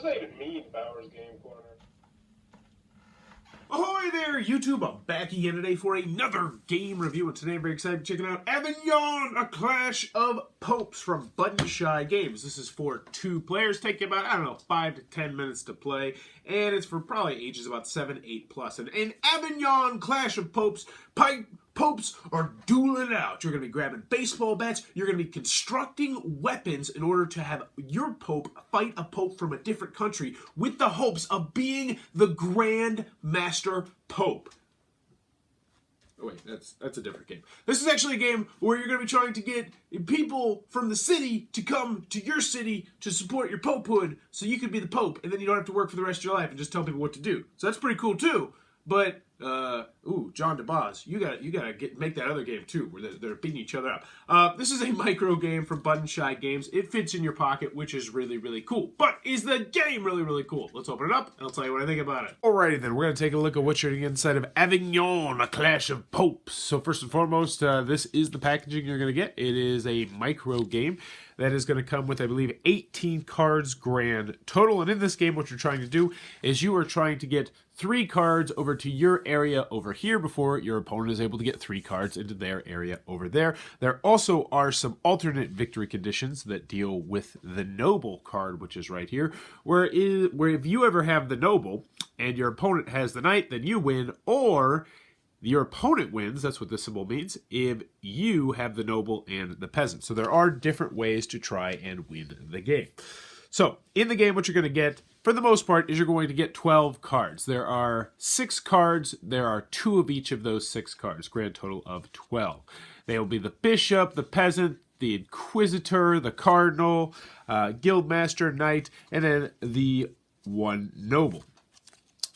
What does that even mean, Bowers Game Corner? Ahoy there, YouTube! I'm back again today for another game review, and today I'm very excited to check out Avignon, a Clash of Popes from Shy Games. This is for 2 players, taking about, 5 to 10 minutes to play, and it's for probably ages about 7, 8 plus. And in Avignon Clash of Popes, Popes are dueling out. You're going to be grabbing baseball bats. You're going to be constructing weapons in order to have your Pope fight a Pope from a different country with the hopes of being the Grand Master Pope. Oh wait, that's a different game. This is actually a game where you're going to be trying to get people from the city to come to your city to support your Popehood so you can be the Pope, and then you don't have to work for the rest of your life and just tell people what to do. So that's pretty cool too. But John DeBoz, you gotta make that other game too, where they're beating each other up. This is a micro game from Shy Games. It fits in your pocket, which is really, really cool. But is the game really, really cool? Let's open it up, and I'll tell you what I think about it. Alrighty then, we're gonna take a look at what you're getting inside of Avignon, a Clash of Popes. So first and foremost, this is the packaging you're gonna get. It is a micro game that is going to come with, I believe, 18 cards grand total. And in this game, what you're trying to do is you are trying to get 3 cards over to your area over here before your opponent is able to get 3 cards into their area over there. There also are some alternate victory conditions that deal with the Noble card, which is right here, where if you ever have the Noble and your opponent has the Knight, then you win, or your opponent wins, that's what this symbol means, if you have the Noble and the Peasant. So there are different ways to try and win the game. So in the game, what you're going to get, for the most part, is you're going to get 12 cards. There are 6 cards. There are 2 of each of those 6 cards, grand total of 12. They will be the Bishop, the Peasant, the Inquisitor, the Cardinal, Guildmaster, Knight, and then the 1 Noble.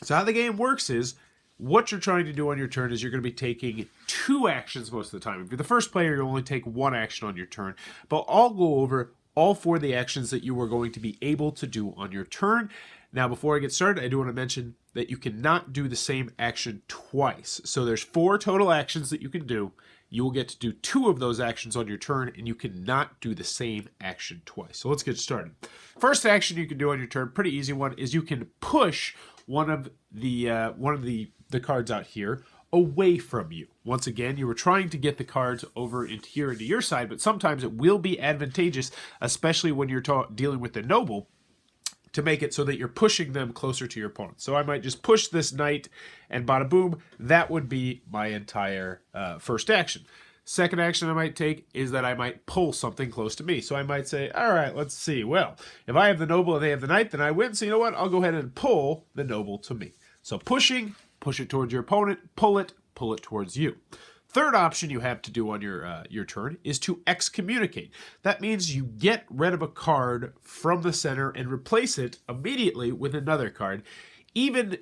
So how the game works is, what you're trying to do on your turn is you're going to be taking 2 actions most of the time. If you're the first player, you'll only take 1 action on your turn. But I'll go over all 4 of the actions that you are going to be able to do on your turn. Now, before I get started, I do want to mention that you cannot do the same action twice. So there's 4 total actions that you can do. You will get to do 2 of those actions on your turn, and you cannot do the same action twice. So let's get started. First action you can do on your turn, pretty easy one, is you can push one of the cards out here away from you. Once again, you were trying to get the cards over into here into your side, but sometimes it will be advantageous, especially when you're dealing with the Noble, to make it so that you're pushing them closer to your opponent. So I might just push this Knight, and bada boom, that would be my entire first action. Second action I might take is that I might pull something close to me. So I might say, all right, let's see. Well, if I have the Noble and they have the Knight, then I win. So you know what? I'll go ahead and pull the Noble to me. So pushing, push it towards your opponent, pull it towards you. Third option you have to do on your turn is to excommunicate. That means you get rid of a card from the center and replace it immediately with another card, and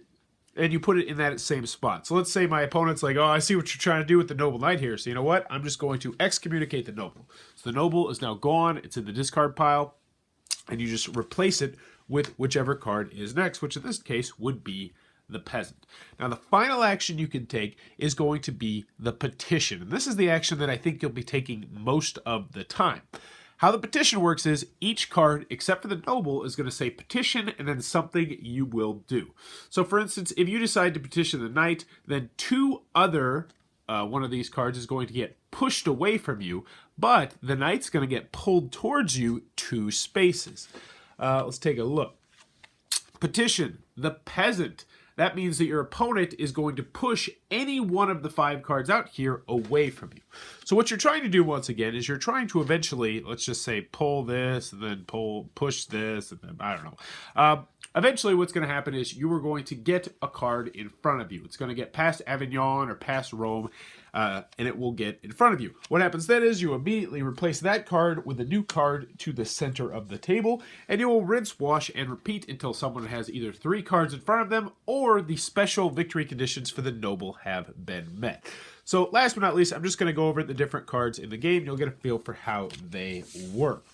you put it in that same spot. So let's say my opponent's like, oh, I see what you're trying to do with the Noble Knight here. So you know what? I'm just going to excommunicate the Noble. So the Noble is now gone. It's in the discard pile, and you just replace it with whichever card is next, which in this case would be the Peasant. Now, the final action you can take is going to be the Petition. And this is the action that I think you'll be taking most of the time. How the Petition works is each card, except for the Noble, is going to say petition and then something you will do. So, for instance, if you decide to petition the Knight, then 2 other one of these cards is going to get pushed away from you, but the Knight's going to get pulled towards you 2 spaces. Let's take a look. Petition, the Peasant. That means that your opponent is going to push any one of the 5 cards out here away from you. So what you're trying to do, once again, is you're trying to eventually, let's just say, pull this, and then push this, and then, I don't know. Eventually, what's going to happen is you are going to get a card in front of you. It's going to get past Avignon or past Rome, and it will get in front of you. What happens then is you immediately replace that card with a new card to the center of the table, and you will rinse, wash, and repeat until someone has either 3 cards in front of them or the special victory conditions for the Noble have been met. So last but not least, I'm just going to go over the different cards in the game. You'll get a feel for how they work.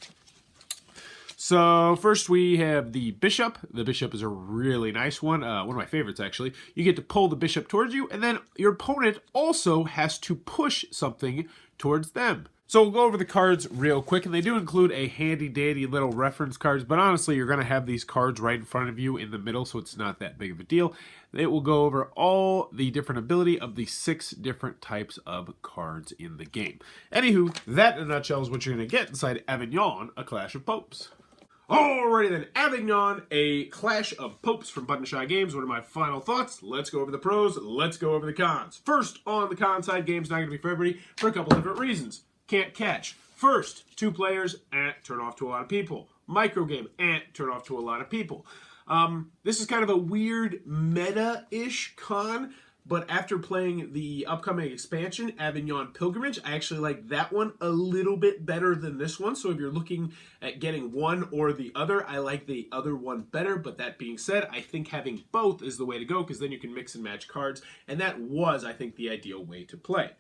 So first we have the Bishop. The Bishop is a really nice one of my favorites actually. You get to pull the Bishop towards you, and then your opponent also has to push something towards them. So we'll go over the cards real quick, and they do include a handy-dandy little reference cards, but honestly, you're going to have these cards right in front of you in the middle, so it's not that big of a deal. It will go over all the different ability of the 6 different types of cards in the game. Anywho, that in a nutshell is what you're going to get inside Avignon, A Clash of Popes. Alrighty then, Avignon, A Clash of Popes from Button Shy Games. What are my final thoughts? Let's go over the pros, let's go over the cons. First, on the con side, game's not going to be for everybody for a couple different reasons. Can't catch. First, 2 players, turn off to a lot of people. Micro game, turn off to a lot of people. This is kind of a weird meta-ish con, but after playing the upcoming expansion, Avignon Pilgrimage, I actually like that one a little bit better than this one. So if you're looking at getting one or the other, I like the other one better. But that being said, I think having both is the way to go, because then you can mix and match cards. And that was, I think, the ideal way to play.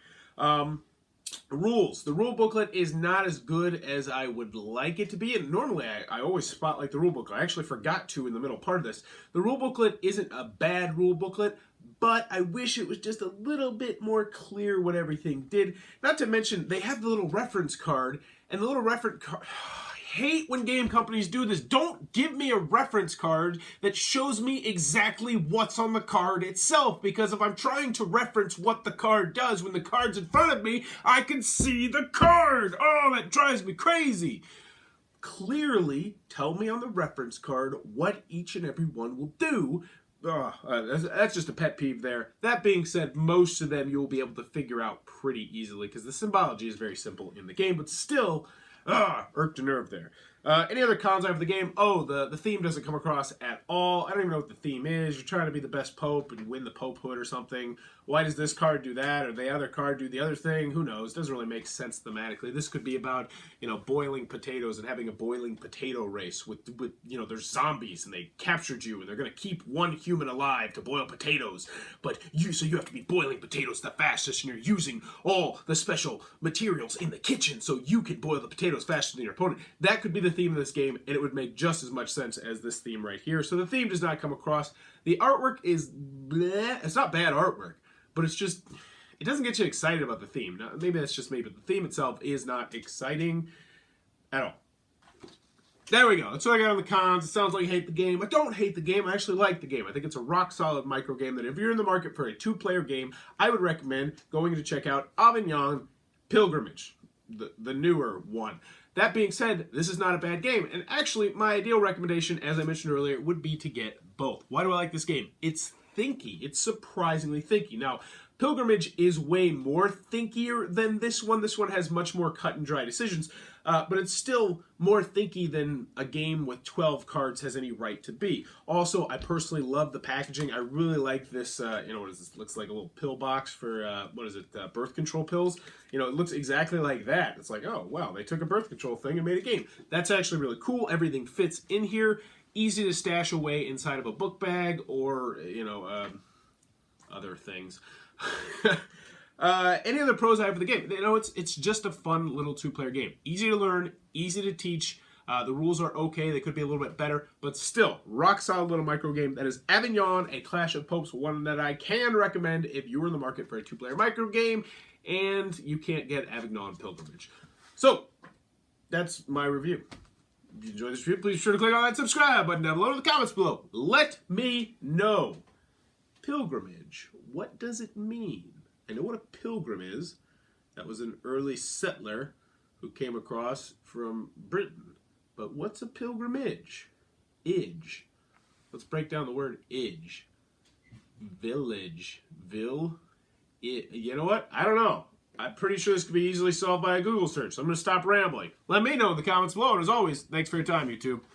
Rules. The rule booklet is not as good as I would like it to be, and normally I always spotlight the rule booklet. I actually forgot to in the middle part of this. The rule booklet isn't a bad rule booklet, but I wish it was just a little bit more clear what everything did. Not to mention, they have the little reference card, and the little reference card... I hate when game companies do this. Don't give me a reference card that shows me exactly what's on the card itself, because if I'm trying to reference what the card does when the card's in front of me, I can see the card. Oh, that drives me crazy. Clearly tell me on the reference card what each and every one will do. That's just a pet peeve there. That being said, most of them you'll be able to figure out pretty easily, because the symbology is very simple in the game, but still... irked a nerve there. Any other cons I have for the game? Oh, the theme doesn't come across at all. I don't even know what the theme is. You're trying to be the best pope and win the popehood or something. Why does this card do that, or the other card do the other thing? Who knows? Doesn't really make sense thematically. This could be about, boiling potatoes and having a boiling potato race with there's zombies and they captured you and they're going to keep one human alive to boil potatoes. But you have to be boiling potatoes the fastest, and you're using all the special materials in the kitchen so you can boil the potatoes faster than your opponent. That could be the theme of this game, and it would make just as much sense as this theme right here. So the theme does not come across. The artwork is bleh. It's not bad artwork, but it's just, it doesn't get you excited about the theme. Now, maybe that's just me, but the theme itself is not exciting at all. There we go. That's what I got on the cons. It sounds like I hate the game. I don't hate the game. I actually like the game. I think it's a rock-solid micro game that if you're in the market for a 2-player game, I would recommend going to check out Avignon Pilgrimage, the newer one. That being said, this is not a bad game. And actually, my ideal recommendation, as I mentioned earlier, would be to get both. Why do I like this game? It's thinky. It's surprisingly thinky. Now, Pilgrimage is way more thinkier than this one. This one has much more cut and dry decisions, but it's still more thinky than a game with 12 cards has any right to be. Also, I personally love the packaging. I really like this, what is this? Looks like a little pill box for, birth control pills. It looks exactly like that. It's like, oh, wow, they took a birth control thing and made a game. That's actually really cool. Everything fits in here. Easy to stash away inside of a book bag or, other things. Any other pros I have for the game? It's just a fun little 2-player game. Easy to learn, easy to teach. The rules are okay. They could be a little bit better, but still, rock solid little micro game. That is Avignon, A Clash of Popes, one that I can recommend if you are in the market for a 2-player micro game and you can't get Avignon Pilgrimage. So, that's my review. If you enjoyed this review, please be sure to click on that subscribe button down below in the comments below. Let me know. Pilgrimage. What does it mean? I know what a pilgrim is. That was an early settler who came across from Britain. But what's a pilgrimage? Idge. Let's break down the word idge. Village. You know what? I don't know. I'm pretty sure this could be easily solved by a Google search, so I'm going to stop rambling. Let me know in the comments below, and as always, thanks for your time, YouTube.